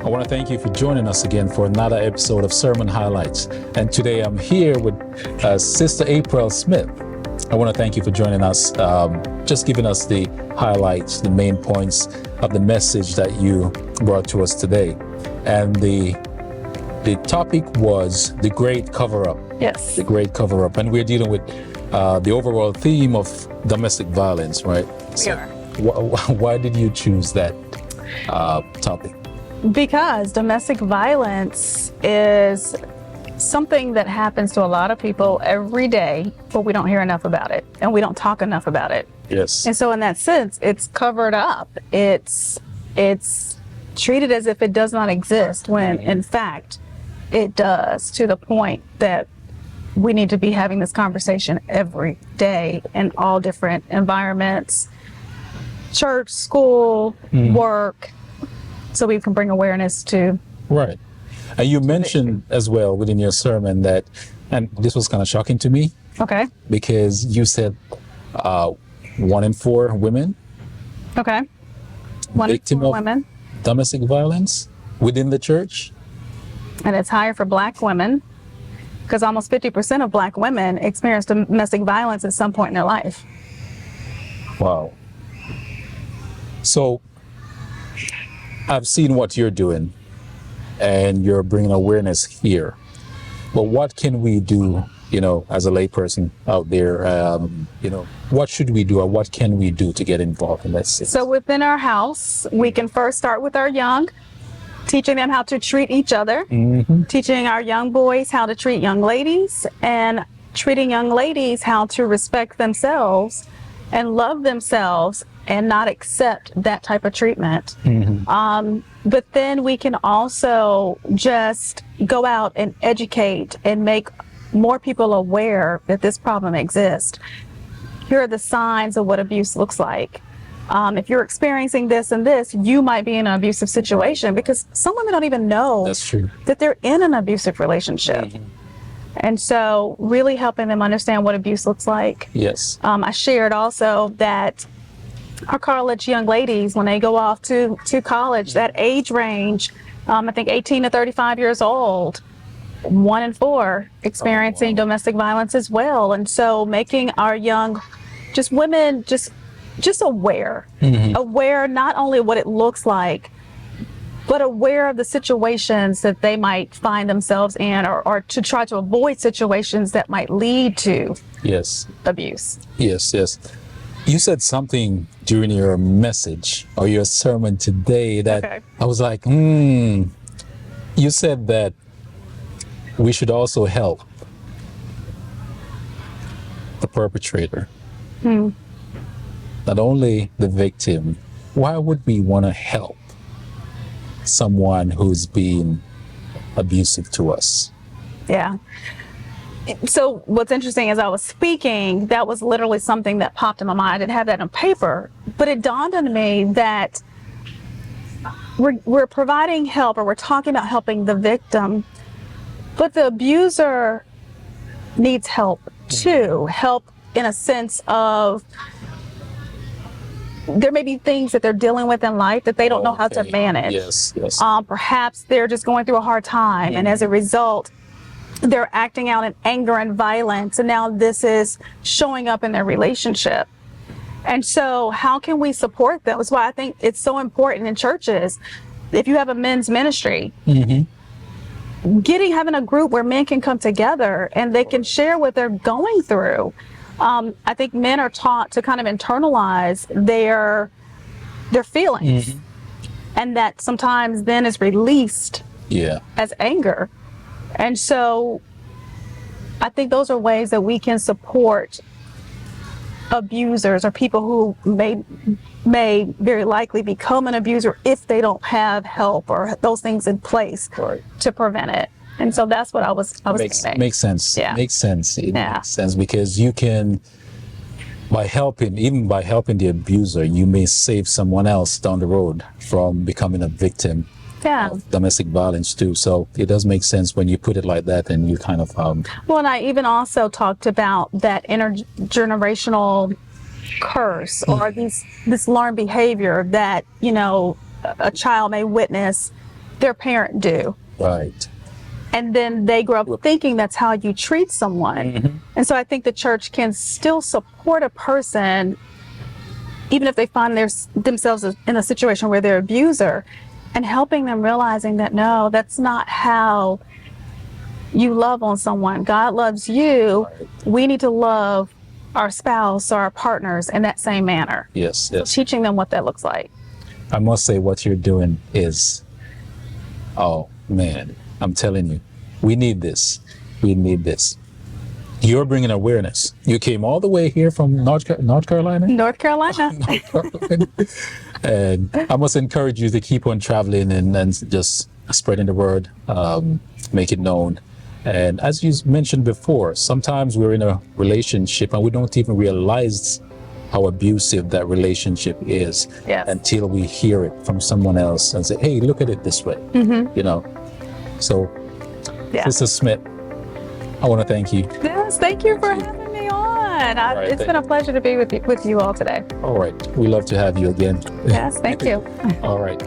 I want to thank you for joining us again for another episode of Sermon Highlights. And today I'm here with Sister April Smith. I want to thank you for joining us, just giving us the highlights, the main points of the message that you brought to us today. And the topic was the great cover-up. Yes. The great cover-up. And we're dealing with the overall theme of domestic violence, right? We are. Why did you choose that topic? Because domestic violence is something that happens to a lot of people every day, but we don't hear enough about it and we don't talk enough about it. Yes. And so in that sense, it's covered up. It's treated as if it does not exist when in fact it does, to the point that we need to be having this conversation every day in all different environments, church, school, work, so we can bring awareness to. Right. And you mentioned as well within your sermon that, and this was kind of shocking to me. Okay. Because you said 1 in 4 women. Okay. 1 in victim 4 of women. Domestic violence within the church. And it's higher for Black women, because almost 50% of Black women experience domestic violence at some point in their life. Wow. So I've seen what you're doing and you're bringing awareness here. But what can we do, as a layperson out there, what should we do or what can we do to get involved in this? So within our house, we can first start with our young, teaching them how to treat each other, teaching our young boys how to treat young ladies, and treating young ladies how to respect themselves and love themselves and not accept that type of treatment. But then we can also just go out and educate and make more people aware that this problem exists. Here are the signs of what abuse looks like. If you're experiencing this and this, you might be in an abusive situation, because some women don't even know That's true. that they're in an abusive relationship. And so really helping them understand what abuse looks like. Yes. I shared also that our college young ladies, when they go off to college, that age range, I think 18 to 35 years old, 1 in 4 experiencing domestic violence as well. And so making our young, just women, just aware, aware not only what it looks like, but aware of the situations that they might find themselves in, or to try to avoid situations that might lead to abuse. Yes. You said something during your message or your sermon today that I was like, You said that we should also help the perpetrator, not only the victim. Why would we want to help someone who's being abusive to us? Yeah. So what's interesting, as I was speaking, that was literally something that popped in my mind. I didn't have that on paper, but it dawned on me that we're providing help, or we're talking about helping the victim, but the abuser needs help too. Help in a sense of, there may be things that they're dealing with in life that they don't know how to manage. Yes. Perhaps they're just going through a hard time, and as a result, they're acting out in anger and violence, and now this is showing up in their relationship. And so how can we support them? That's why I think it's so important in churches, if you have a men's ministry, having a group where men can come together and they can share what they're going through. I think men are taught to kind of internalize their feelings, and that sometimes then is released as anger. And so I think those are ways that we can support abusers, or people who may very likely become an abuser if they don't have help or those things in place to prevent it. And so that's what I was saying. Makes sense. Yeah. Makes sense. It makes sense, because you can, by helping the abuser, you may save someone else down the road from becoming a victim of domestic violence too. So it does make sense when you put it like that, and you kind of well, and I even also talked about that intergenerational curse, or this learned behavior that a child may witness their parent do. Right. And then they grow up thinking that's how you treat someone. And so I think the church can still support a person even if they find themselves in a situation where they're abuser, and helping them realizing that no, that's not how you love on someone. God loves you. We need to love our spouse or our partners in that same manner. Yes, yes. So teaching them what that looks like. I must say what you're doing is, oh man, I'm telling you, we need this. We need this. You're bringing awareness. You came all the way here from North Carolina? North Carolina. North Carolina. And I must encourage you to keep on traveling and just spreading the word, make it known. And as you mentioned before, sometimes we're in a relationship and we don't even realize how abusive that relationship is until we hear it from someone else and say, hey, look at it this way, you know. So, Sister Smith, I want to thank you. Yes, thank you for having me on. It's been a pleasure to be with you all today. All right. We love to have you again. Yes, thank you. All right.